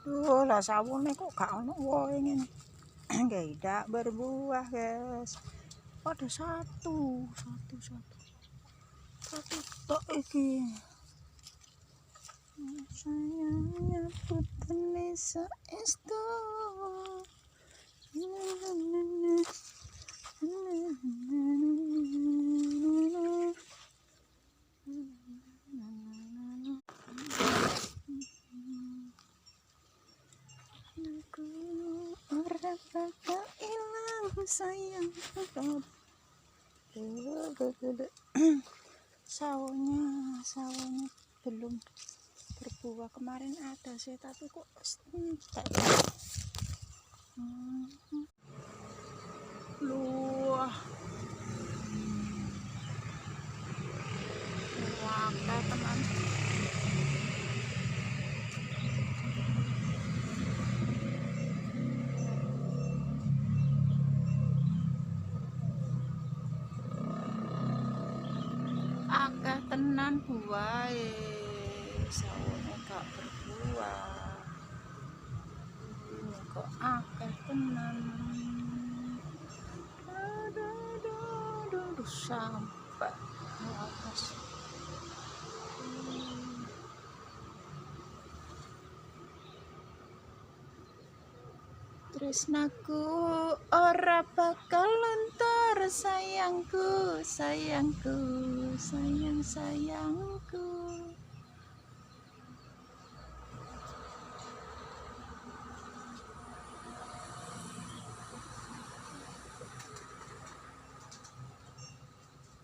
Duh, lah sawune kok gak ono wohe ngene. Tidak berbuah, guys. Ada satu tok iki. Sayangnya putri saestu. Orang bakal hilang sayang. Sawahnya belum berbuah. Kemarin ada sih tapi kok entek. Luah wakil teman. Akeh tenan buahe, sawone gak berbuah. Kok akeh tenan. Aduh, sampai atas. Tresnaku ora bakal luntur sayangku, sayangku.